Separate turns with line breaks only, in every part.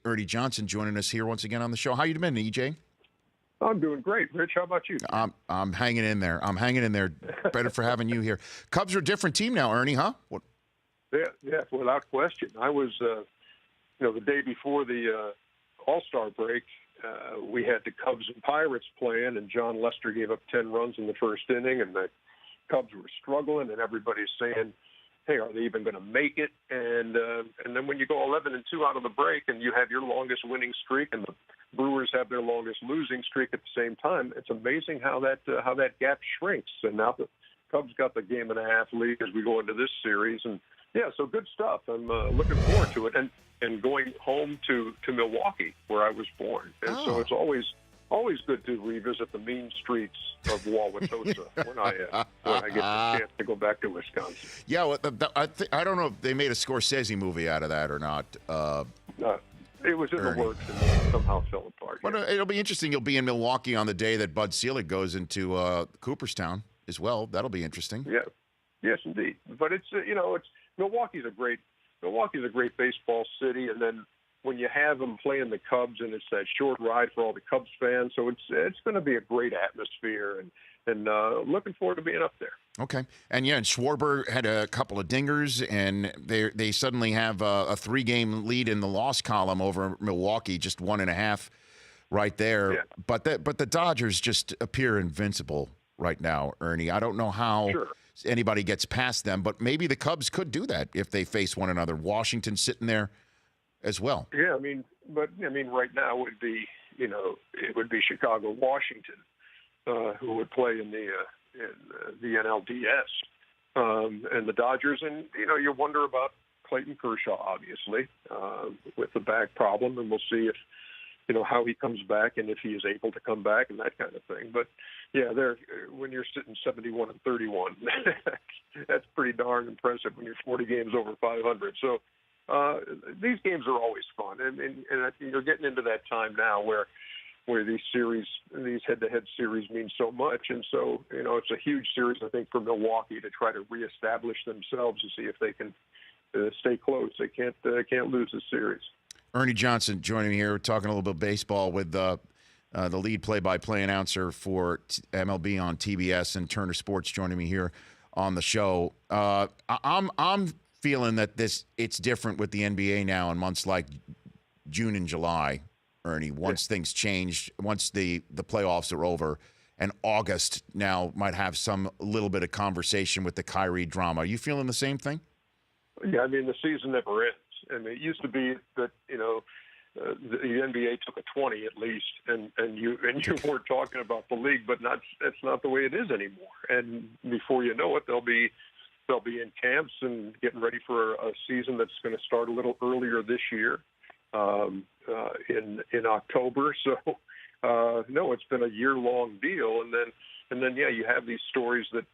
Ernie Johnson joining us here once again on the show. How you been, EJ?
I'm doing great, Rich. How about you?
I'm hanging in there. I'm hanging in there. Better for having you here. Cubs are a different team now, Ernie, huh? What?
Yeah, without question. I was, the day before the All-Star break, we had the Cubs and Pirates playing, and John Lester gave up 10 runs in the first inning, and the Cubs were struggling, and everybody's saying, hey, are they even going to make it? And then when you go 11-2 out of the break and you have your longest winning streak and the Brewers have their longest losing streak at the same time, it's amazing how that gap shrinks. And now the Cubs got the game and a half lead as we go into this series. And, yeah, so good stuff. I'm looking forward to it. And going home to Milwaukee, where I was born. And so it's always good to revisit the mean streets of Wauwatosa when I get the chance to go back to Wisconsin.
Yeah, well, I don't know if they made a Scorsese movie out of that or not.
It was in
Ernie.
the works and somehow fell apart.
But it'll be interesting. You'll be in Milwaukee on the day that Bud Selig goes into Cooperstown as well. That'll be interesting.
Yeah, yes, indeed. But it's Milwauke's a great baseball city, and then when you have them playing the Cubs, and it's that short ride for all the Cubs fans, so it's going to be a great atmosphere, and looking forward to being up there.
Okay, and Schwarber had a couple of dingers, and they suddenly have a 3-game lead in the loss column over Milwaukee, just 1.5 right there.
Yeah.
But the Dodgers just appear invincible right now, Ernie. I don't know how anybody gets past them, but maybe the Cubs could do that if they face one another. Washington sitting there as well.
Yeah, right now it would be Chicago, Washington, who would play in the NLDS, and the Dodgers, and you wonder about Clayton Kershaw, obviously, with the back problem, and we'll see if how he comes back and if he is able to come back and that kind of thing. But yeah, when you're sitting 71-31, that's pretty darn impressive when you're 40 games over 500. So. These games are always fun, and I think you're getting into that time now where these head-to-head series mean so much, and so it's a huge series I think for Milwaukee to try to reestablish themselves and see if they can stay close. They can't lose the series.
Ernie Johnson joining me here, talking a little bit of baseball with the lead play-by-play announcer for MLB on TBS and Turner Sports joining me here on the show. I'm feeling that it's different with the NBA now in months like June and July, Ernie, once things change, once the playoffs are over, and August now might have some little bit of conversation with the Kyrie drama. Are you feeling the same thing?
Yeah, the season never ends. It used to be that, the NBA took a 20 at least, and you weren't talking about the league, but that's not the way it is anymore. And before you know it, they'll be in camps and getting ready for a season that's going to start a little earlier this year, in October. So no, it's been a year-long deal, and then you have these stories that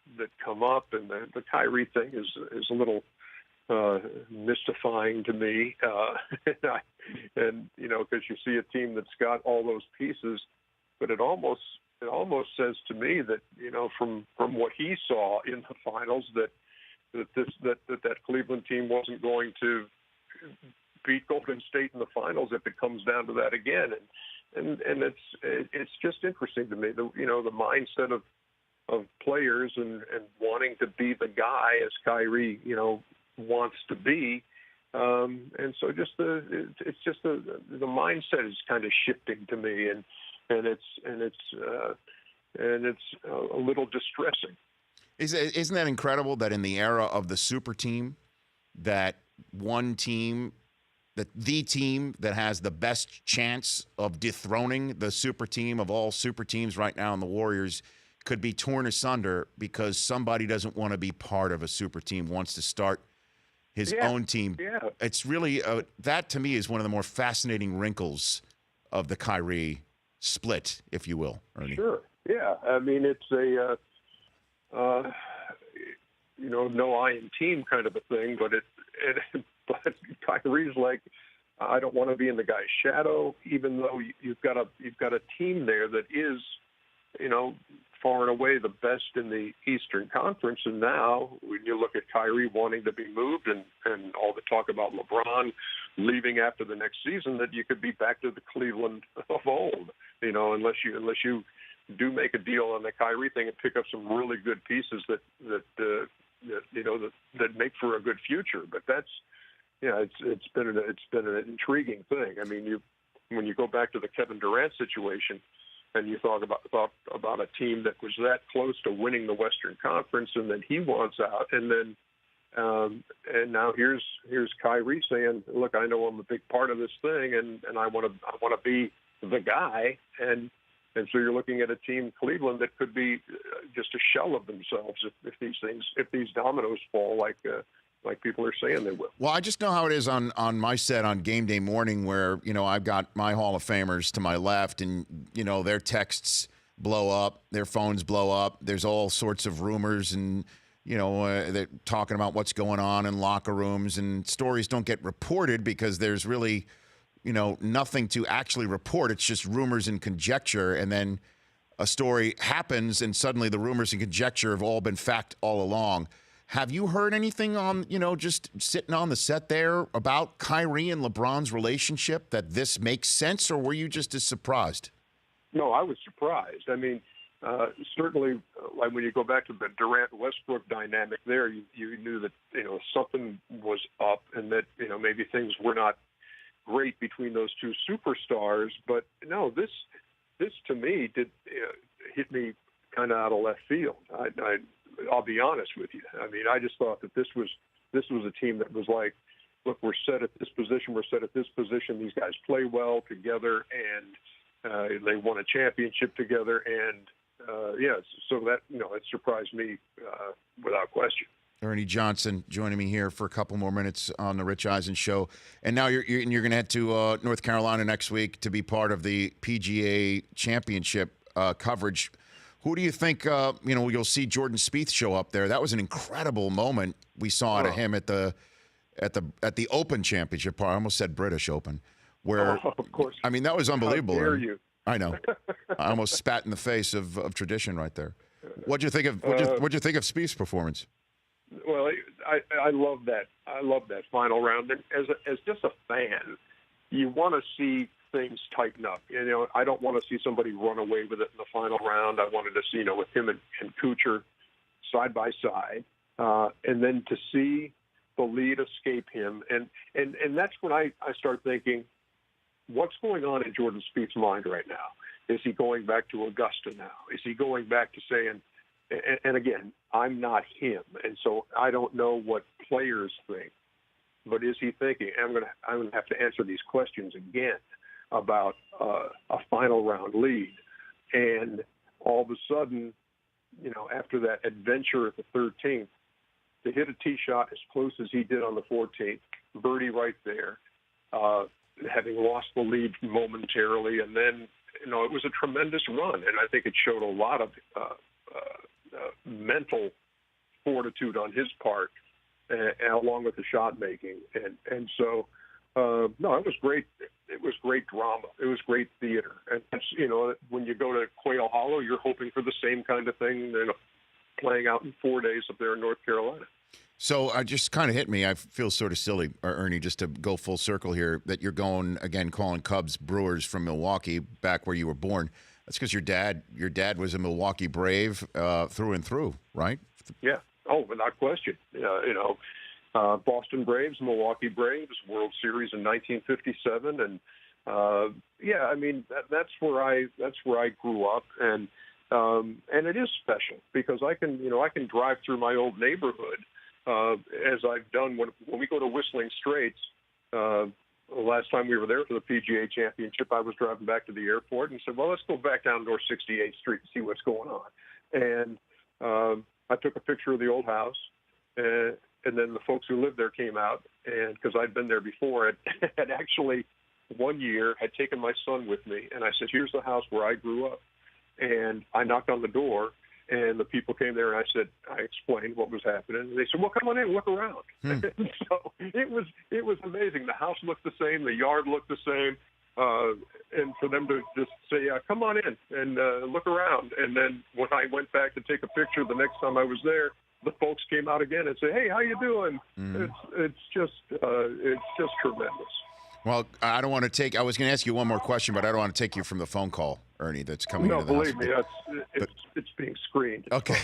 come up, and the Kyrie thing is a little mystifying to me, and because you see a team that's got all those pieces, but it almost says to me that from what he saw in the finals that Cleveland team wasn't going to beat Golden State in the finals if it comes down to that again, and it's just interesting to me the mindset of players and wanting to be the guy as Kyrie wants to be, and so it's just the mindset is kind of shifting to me, and it's a little distressing.
Isn't that incredible that in the era of the super team, that one team, that the team that has the best chance of dethroning the super team of all super teams right now in the Warriors could be torn asunder because somebody doesn't want to be part of a super team, wants to start his own team.
Yeah.
It's really, that to me is one of the more fascinating wrinkles of the Kyrie split, if you will, Ernie.
Sure. Yeah. It's a, no I in team kind of a thing, but but Kyrie's like, I don't want to be in the guy's shadow, even though you've got a team there that is, far and away the best in the Eastern Conference. And now when you look at Kyrie wanting to be moved and all the talk about LeBron leaving after the next season, that you could be back to the Cleveland of old, unless you do make a deal on the Kyrie thing and pick up some really good pieces that make for a good future. But that's, it's been an intriguing thing. I mean, when you go back to the Kevin Durant situation, and you thought about a team that was that close to winning the Western Conference, and then he wants out, and then and now here's Kyrie saying, "Look, I know I'm a big part of this thing, and I want to be the guy." And so you're looking at a team, Cleveland, that could be just a shell of themselves if these dominoes fall like people are saying they will.
Well, I just know how it is on my set on game day morning, where I've got my Hall of Famers to my left, and their texts blow up, their phones blow up. There's all sorts of rumors, and they're talking about what's going on in locker rooms, and stories don't get reported because there's really nothing to actually report. It's just rumors and conjecture, and then a story happens, and suddenly the rumors and conjecture have all been fact all along. Have you heard anything on, just sitting on the set there about Kyrie and LeBron's relationship, that this makes sense, or were you just as surprised?
No, I was surprised. I mean, certainly, like when you go back to the Durant-Westbrook dynamic there, you knew that, something was up, and that, maybe things were not great between those two superstars. But no, this to me did hit me kind of out of left field. I'll be honest with you. I mean, I just thought that this was a team that was like, look, we're set at this position. We're set at this position. These guys play well together, and they won a championship together. And so that it surprised me without question.
Ernie Johnson joining me here for a couple more minutes on the Rich Eisen Show, and now you're going to head to North Carolina next week to be part of the PGA Championship coverage. Who do you think, you'll see Jordan Spieth show up there? That was an incredible moment we saw out of him at the Open Championship. I almost said British Open, where,
of course.
I mean, that was unbelievable.
How dare you?
I know. I almost spat in the face of tradition right there. What'd you think of Spieth's performance?
Well, I love that. I love that final round. And as just a fan, you want to see things tighten up. I don't want to see somebody run away with it in the final round. I wanted to see, with him and Kuchar side by side, and then to see the lead escape him. And that's when I start thinking, what's going on in Jordan Spieth's mind right now? Is he going back to Augusta now? Is he going back to saying, and again, I'm not him, and so I don't know what players think, but is he thinking, I'm going to have to answer these questions again about a final round lead? And all of a sudden, after that adventure at the 13th, to hit a tee shot as close as he did on the 14th, birdie right there, having lost the lead momentarily, and then it was a tremendous run, and I think it showed a lot of mental fortitude on his part, along with the shot making, and so no, it was great. It was great drama. It was great theater, and that's, when you go to Quail Hollow, you're hoping for the same kind of thing, playing out in 4 days up there in North Carolina.
So I just kind of hit me. I feel sort of silly, Ernie, just to go full circle here, that you're going again calling Cubs Brewers from Milwaukee, back where you were born. That's because your dad was a Milwaukee Brave through and through, right?
Yeah. Oh, without question. Boston Braves, Milwaukee Braves, World Series in 1957, and I mean that's where I grew up, and it is special because I can drive through my old neighborhood. As I've done when we go to Whistling Straits. The last time we were there for the PGA Championship, I was driving back to the airport and said, well, let's go back down North 68th Street and see what's going on. And I took a picture of the old house, and then the folks who lived there came out, and because I'd been there before, had actually one year had taken my son with me, and I said, here's the house where I grew up. And I knocked on the door, and the people came there, and I explained what was happening. And they said, well, come on in, look around. So it was amazing. The house looked the same. The yard looked the same. And for them to just say, yeah, come on in and look around. And then when I went back to take a picture the next time I was there, the folks came out again and said, hey, how you doing? It's just tremendous.
Well, I don't want to take. I was going to ask you one more question, but I don't want to take you from the phone call, Ernie. That's coming.
No,
into the
believe me,
house.
it's being screened.
Okay,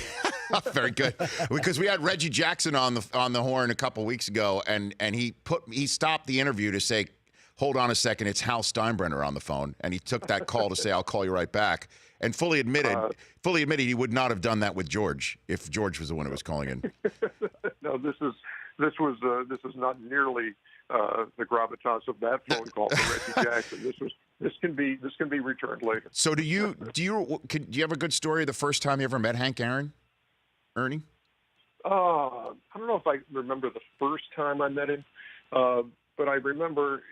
very good. Because we had Reggie Jackson on the horn a couple weeks ago, and he stopped the interview to say, "Hold on a second, it's Hal Steinbrenner on the phone," and he took that call to say, "I'll call you right back," and fully admitted he would not have done that with George if George was the one who was calling in.
No, this is not nearly the gravitas of that phone call for Reggie Jackson. This can be returned later.
So do you have a good story of the first time you ever met Hank Aaron, Ernie?
I don't know if I remember the first time I met him, but I remember,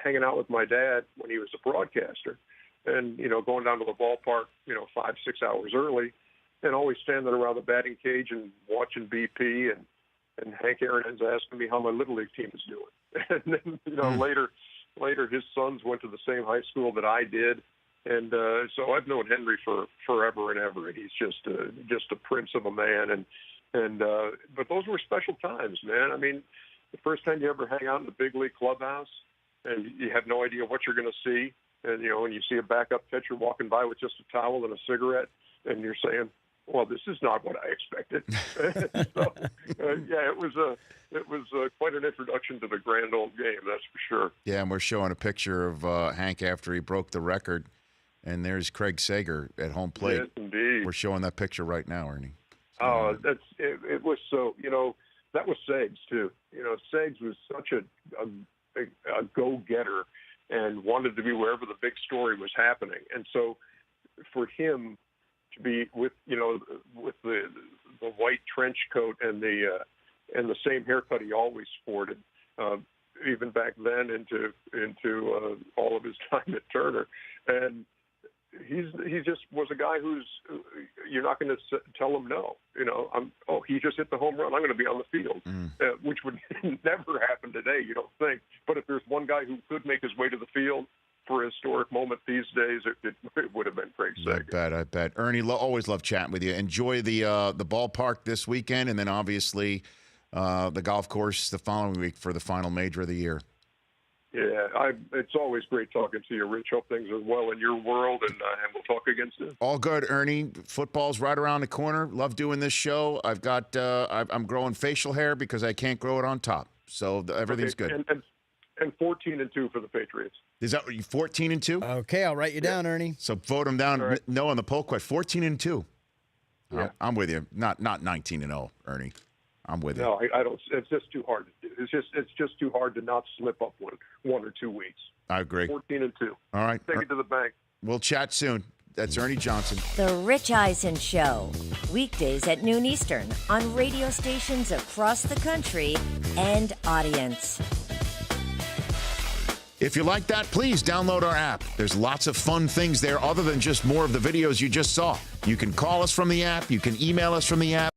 hanging out with my dad when he was a broadcaster, and going down to the ballpark, 5-6 hours early, and always standing around the batting cage and watching BP, and Hank Aaron is asking me how my little league team is doing. And then later his sons went to the same high school that I did, and so I've known Henry for forever and ever. And he's just a prince of a man, but those were special times, man. I mean, the first time you ever hang out in the big league clubhouse, and you have no idea what you're going to see, and when you see a backup pitcher walking by with just a towel and a cigarette, and you're saying, well, this is not what I expected. So, it was quite an introduction to the grand old game, that's for sure.
Yeah, and we're showing a picture of Hank after he broke the record, and there's Craig Sager at home plate.
Yes, indeed.
We're showing that picture right now, Ernie.
Oh, it was so, that was Segs, too. Segs was such a go-getter and wanted to be wherever the big story was happening. And so for him to be with the white trench coat and the same haircut he always sported, even back then into all of his time at Turner, and he just was a guy who's you're not going to tell him no. He just hit the home run, I'm going to be on the field, which would never happen today, you don't think. But if there's one guy who could make his way to the field for a historic moment these days, it would have been Craig Sager.
I bet. Ernie, always love chatting with you. Enjoy the ballpark this weekend, and then obviously the golf course the following week for the final major of the year.
Yeah, it's always great talking to you, Rich. Hope things are well in your world, and we'll talk again soon.
All good, Ernie. Football's right around the corner. Love doing this show. I've got I'm growing facial hair because I can't grow it on top, so everything's good.
And 14-2 for the Patriots.
Is that 14-2?
Okay, I'll write you down, Ernie.
So vote them down.
Right.
No on the poll question. 14-2.
Yeah.
I'm with you. Not 19-0, Ernie. I'm with you.
No, I don't. It's just too hard to do. It's just too hard to not slip up one or 2 weeks.
I agree.
14-2.
All right.
Take it to the bank.
We'll chat soon. That's Ernie Johnson.
The Rich Eisen Show. Weekdays at noon Eastern on radio stations across the country and audience.
If you like that, please download our app. There's lots of fun things there other than just more of the videos you just saw. You can call us from the app. You can email us from the app.